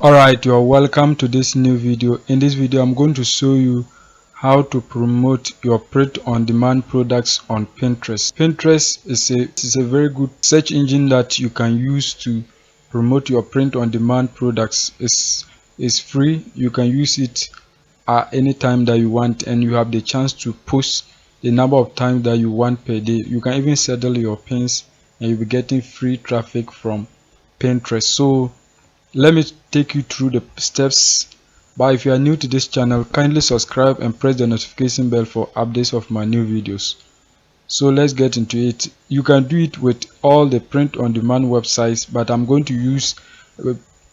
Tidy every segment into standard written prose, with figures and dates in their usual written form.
Alright, you're welcome to this new video. In this video I'm going to show you how to promote your print on demand products on Pinterest. Pinterest is a very good search engine that you can use to promote your print on demand products. It's free. You can use it at any time that you want, and you have the chance to post the number of times that you want per day. You can even settle your pins and you'll be getting free traffic from Pinterest. So let me take you through the steps. But if you are new to this channel, kindly subscribe and press the notification bell for updates of my new videos. So let's get into it. You can do it with all the print on demand websites, but I'm going to use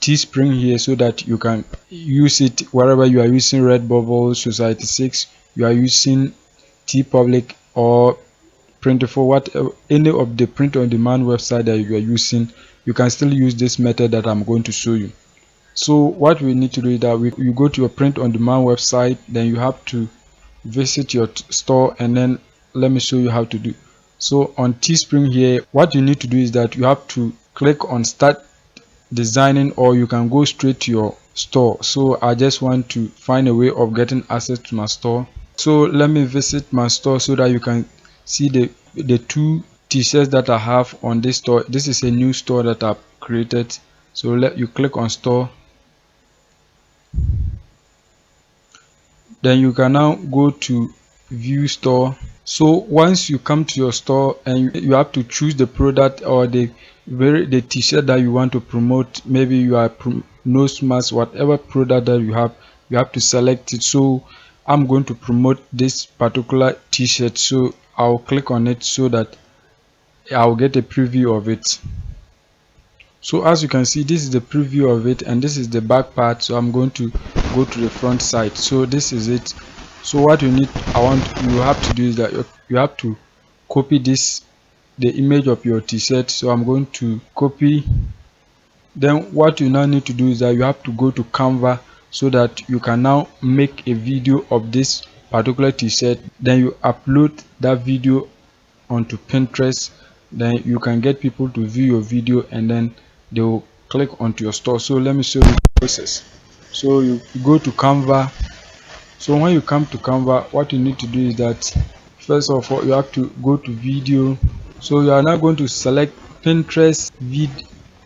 Teespring here so that you can use it wherever you are using Redbubble, Society6, you are using TeePublic or Printful, whatever, any of the print on demand website that you are using, you can still use this method that I'm going to show you. So what we need to do is that you go to your print on demand website, then you have to visit your store, and then let me show you how to do. So on Teespring here, what you need to do is that you have to click on start designing, or you can go straight to your store. So I just want to find a way of getting access to my store. So let me visit my store so that you can see the two t-shirts that I have on this store. This is a new store that I've created. So let you click on store, then you can now go to view store. So once you come to your store, and you have to choose the product or the t-shirt that you want to promote. Maybe you are nose mask, whatever product that you have to select it. So I'm going to promote this particular t-shirt, so I'll click on it so that I'll get a preview of it. So as you can see, this is the preview of it, and this is the back part. So I'm going to go to the front side. So this is it. So what you have to do is that you have to copy the image of your t-shirt. So I'm going to copy. Then what you now need to do is that you have to go to Canva so that you can now make a video of this particular t-shirt. Then you upload that video onto Pinterest. Then you can get people to view your video, and then they will click onto your store. So let me show you the process. So you go to Canva. So when you come to Canva, what you need to do is that first of all you have to go to video. So you are now going to select Pinterest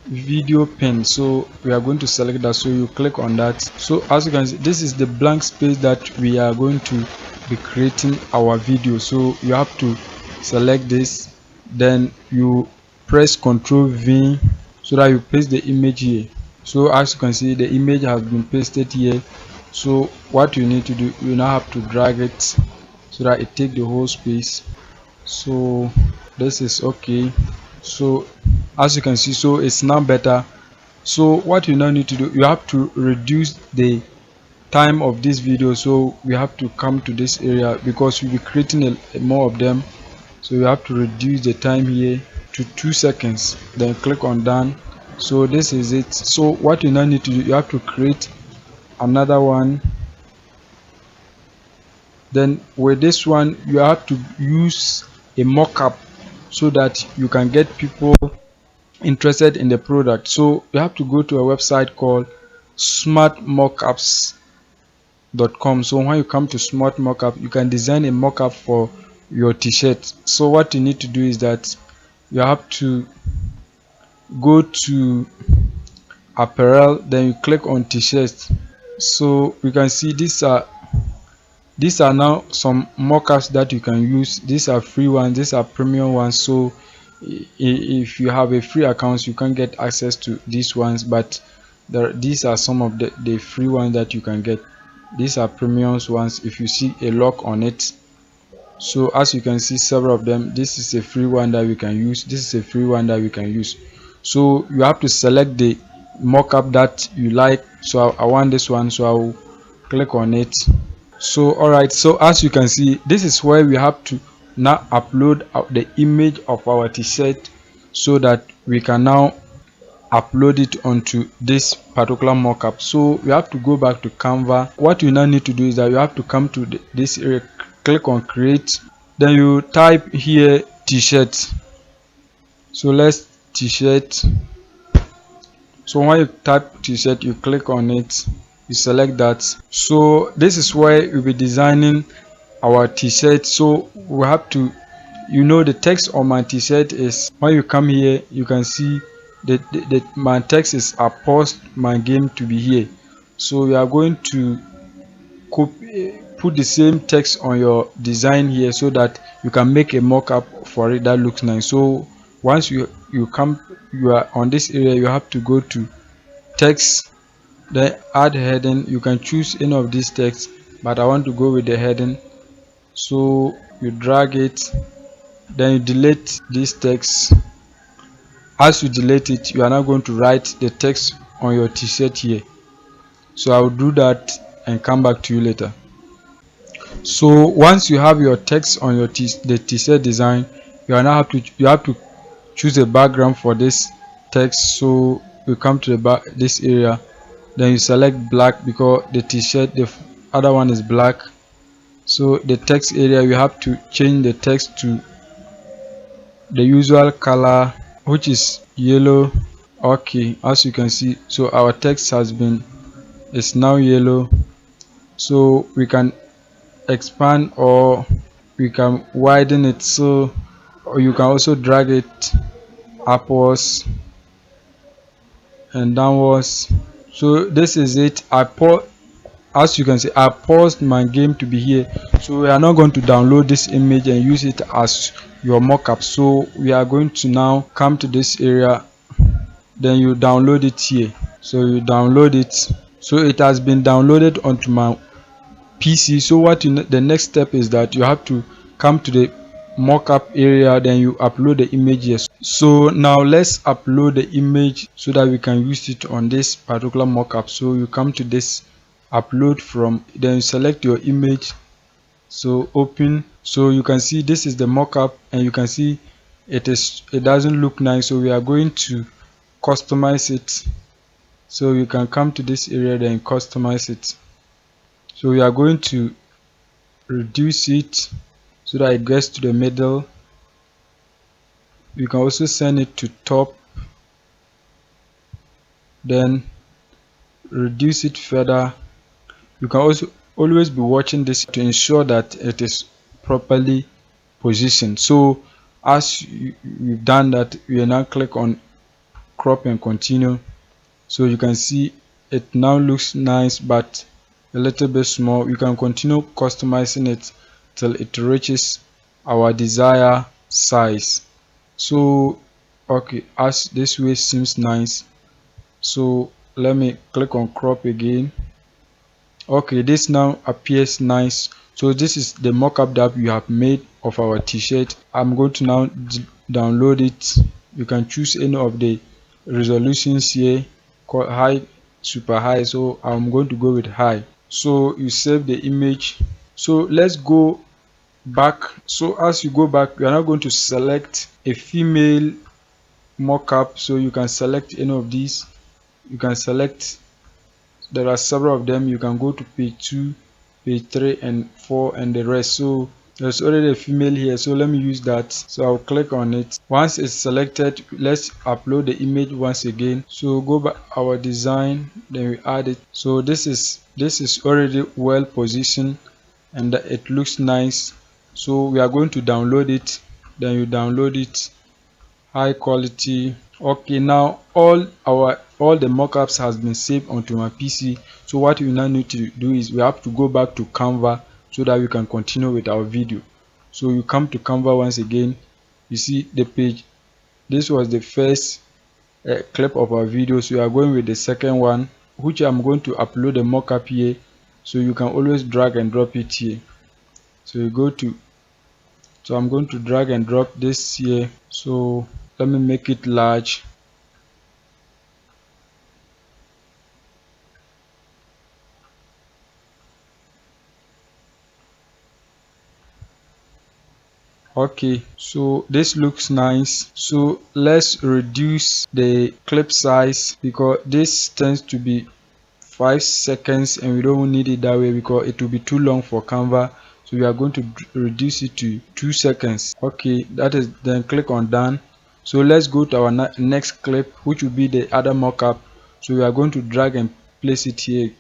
video pin. So we are going to select that, so you click on that. So as you can see, this is the blank space that we are going to be creating our video. So you have to select this, then you press Ctrl V so that you paste the image here. So as you can see, the image has been pasted here. So what you need to do, you now have to drag it so that it takes the whole space. So this is okay. So as you can see, so it's now better. So what you now need to do, you have to reduce the time of this video. So we have to come to this area because we'll be creating more of them. So you have to reduce the time here to 2 seconds, then click on done. So this is it. So what you now need to do, you have to create another one. Then with this one you have to use a mockup so that you can get people interested in the product. So you have to go to a website called smartmockups.com. So when you come to Smart Mockup, you can design a mockup for your t-shirt. So what you need to do is that you have to go to apparel, then you click on t-shirts. So you can see these are now some mockups that you can use. These are free ones, these are premium ones. So if you have a free account, you can get access to these ones, but these are some of the free ones that you can get. These are premium ones if you see a lock on it. So as you can see, several of them. This is a free one that we can use, this is a free one that we can use. So you have to select the mockup that you like. So I want this one, so I will click on it. So alright, so as you can see, this is where we have to now upload the image of our t-shirt so that we can now upload it onto this particular mockup. So we have to go back to Canva. What you now need to do is that you have to come to this area, click on create, then you type here t-shirt. So let's t-shirt. So when you type t-shirt, you click on it, you select that. So this is where we'll be designing our t-shirt. So we have to, the text on my t-shirt is, when you come here you can see that my text is, I paused my game to be here. So we are going to put the same text on your design here so that you can make a mock-up for it that looks nice. So once you are on this area, you have to go to text, then add heading. You can choose any of these text, but I want to go with the heading. So you drag it, then you delete this text. As you delete it, you are now going to write the text on your t-shirt here. So I will do that and come back to you later. So once you have your text on your the t-shirt design, you have to choose a background for this text. So you come to this area, then you select black because the t-shirt, the other one is black. So the text area, you have to change the text to the usual color, which is yellow. Okay, as you can see, so our text is now yellow. So we can expand or we can widen it, so, or you can also drag it upwards and downwards. So this is it. As you can see, I paused my game to be here. So we are not going to download this image and use it as your mockup. So we are going to now come to this area, then you download it here. So you download it. So it has been downloaded onto my PC. So the next step is that you have to come to the mockup area, then you upload the image here. So now let's upload the image so that we can use it on this particular mockup. So you come to this upload from, then you select your image, so open. So you can see this is the mockup, and you can see it doesn't look nice, so we are going to customize it. So you can come to this area, then customize it. So we are going to reduce it so that it gets to the middle. You can also send it to top, then reduce it further. You can also always be watching this to ensure that it is properly positioned. So as you've done that, you now click on crop and continue. So you can see it now looks nice but a little bit small. You can continue customizing it till it reaches our desired size. So okay, as this way seems nice, so let me click on crop again. Okay, this now appears nice. So this is the mockup that we have made of our t-shirt. I'm going to now download it. You can choose any of the resolutions here, high, super high. So I'm going to go with high. So you save the image. So let's go back. So as you go back, you are now going to select a female mockup. So you can select any of these. You can select, there are several of them. You can go to page 2, page 3 and 4 and the rest. So there's already a female here, so let me use that. So I'll click on it. Once it's selected, let's upload the image once again. So go back our design, then we add it. So this is already well positioned and it looks nice. So we are going to download it, then you download it, high quality. Okay, now all the mockups has been saved onto my PC. So what we now need to do is we have to go back to Canva so that we can continue with our video. So you come to Canva once again. You see the page, this was the first clip of our video, so we are going with the second one, which I'm going to upload the mockup here. So you can always drag and drop it here. So you go to, so I'm going to drag and drop this here. So let me make it large. Okay, so this looks nice. So let's reduce the clip size because this tends to be 5 seconds and we don't need it that way because it will be too long for Canva. So we are going to reduce it to 2 seconds. Okay, that is, then click on done. So let's go to our next clip, which will be the other mockup. So we are going to drag and place it here.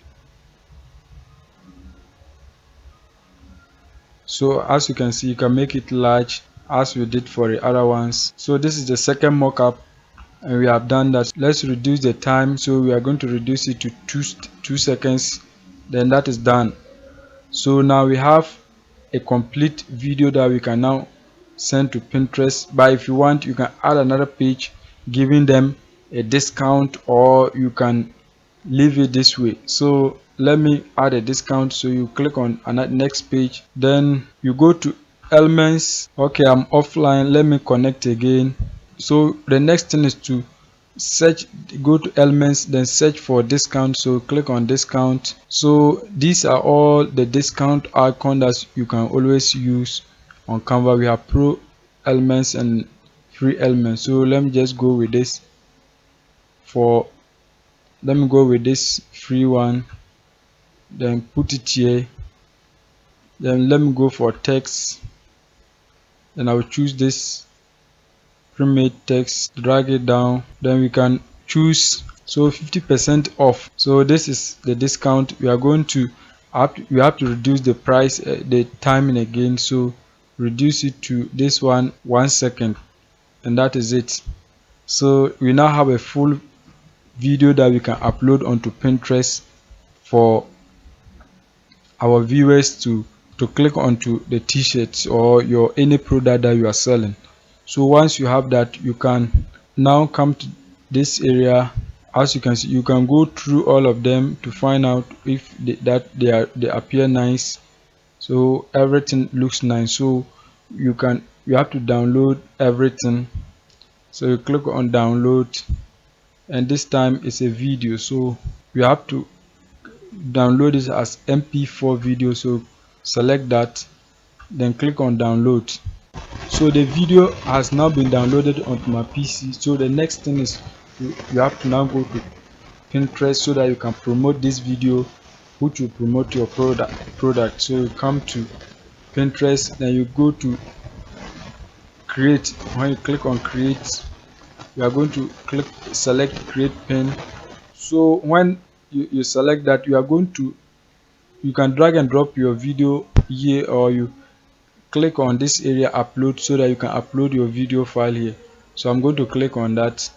So as you can see, you can make it large as we did for the other ones. So this is the second mockup, and we have done that. Let's reduce the time. So we are going to reduce it to 2 seconds. Then that is done. So now we have a complete video that we can now send to Pinterest. But if you want, you can add another page giving them a discount, or you can leave it this way. So let me add a discount. So you click on another next page, then you go to elements. Okay, I'm offline, let me connect again. So the next thing is to search, go to elements, then search for discount. So click on discount. So these are all the discount icon that you can always use on Canva. We have pro elements and free elements. So let me just go with this for let me go with this free one, then put it here. Then let me go for text, then I will choose this pre-made text, drag it down, then we can choose, so 50% off. So this is the discount. We are going to we have to reduce the price, the timing again. So reduce it to this 1 second, and that is it. So we now have a full video that we can upload onto Pinterest for our viewers to click onto the t-shirts or your any product that you are selling. So once you have that, you can now come to this area. As you can see, you can go through all of them to find out if they appear nice. So everything looks nice. So you have to download everything. So you click on download, and this time it's a video, so you have to download it as mp4 video. So select that, then click on download. So the video has now been downloaded onto my PC. So the next thing is you have to now go to Pinterest so that you can promote this video, which will promote your product. So you come to Pinterest, then you go to create. When you click on create, you are going to select create pin. So when you select that, you can drag and drop your video here, or you click on this area upload, so that you can upload your video file here. So I'm going to click on that.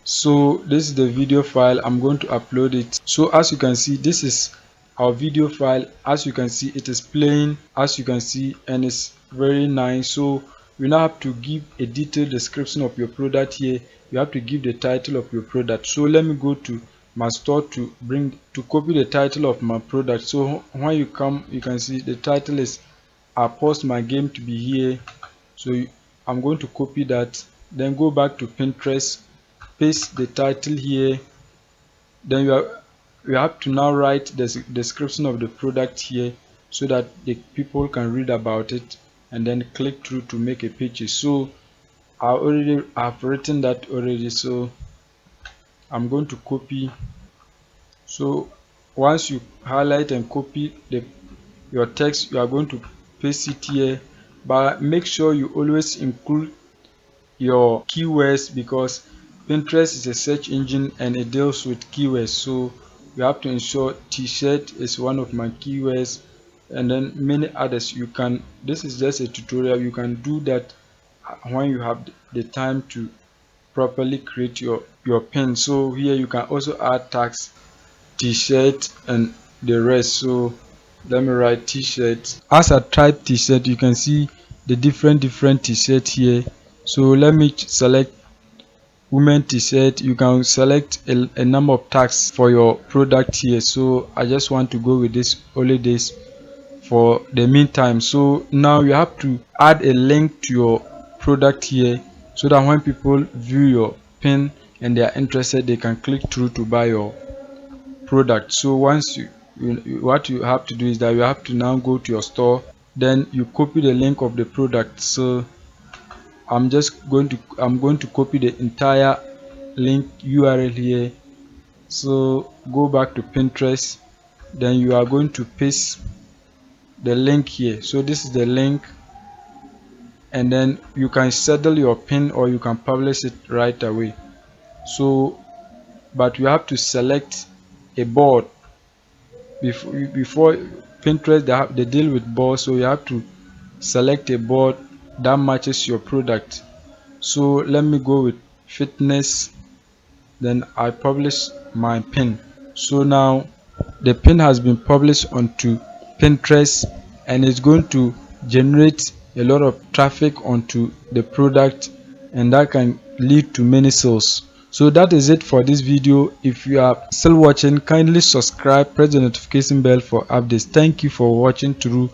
So this is the video file, I'm going to upload it. So as you can see, this is our video file. As you can see, it is playing, as you can see, and it's very nice. So we now have to give a detailed description of your product here. You have to give the title of your product. So let me go to my store to copy the title of my product. So when you come, you can see the title is I post my game to be here. So I'm going to copy that, then go back to Pinterest, paste the title here. Then you have to now write the description of the product here, so that the people can read about it and then click through to make a purchase. So I've written that already, so I'm going to copy. So once you highlight and copy your text, you are going to paste it here, but make sure you always include your keywords, because Pinterest is a search engine and it deals with keywords. So you have to ensure t-shirt is one of my keywords, and then many others. This is just a tutorial, you can do that when you have the time to properly create your pin. So here you can also add tags, t-shirt and the rest. So let me write t-shirt. As I type t-shirt, you can see the different t-shirt here. So let me select women t-shirt. You can select a number of tags for your product here. So I just want to go with this, only this for the meantime. So now you have to add a link to your product here, so that when people view your pin and they are interested, they can click through to buy your product. So once what you have to do is that you have to now go to your store, then you copy the link of the product. So I'm going to copy the entire link URL here. So go back to Pinterest, then you are going to paste the link here. So this is the link, and then you can settle your pin or you can publish it right away. So but you have to select a board. Before Pinterest, they deal with boards, so you have to select a board that matches your product. So let me go with fitness, then I publish my pin. So now the pin has been published onto Pinterest, and it's going to generate a lot of traffic onto the product, and that can lead to many sales. So that is it for this video. If you are still watching, kindly subscribe, press the notification bell for updates. Thank you for watching through,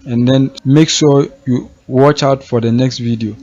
and then make sure you watch out for the next video.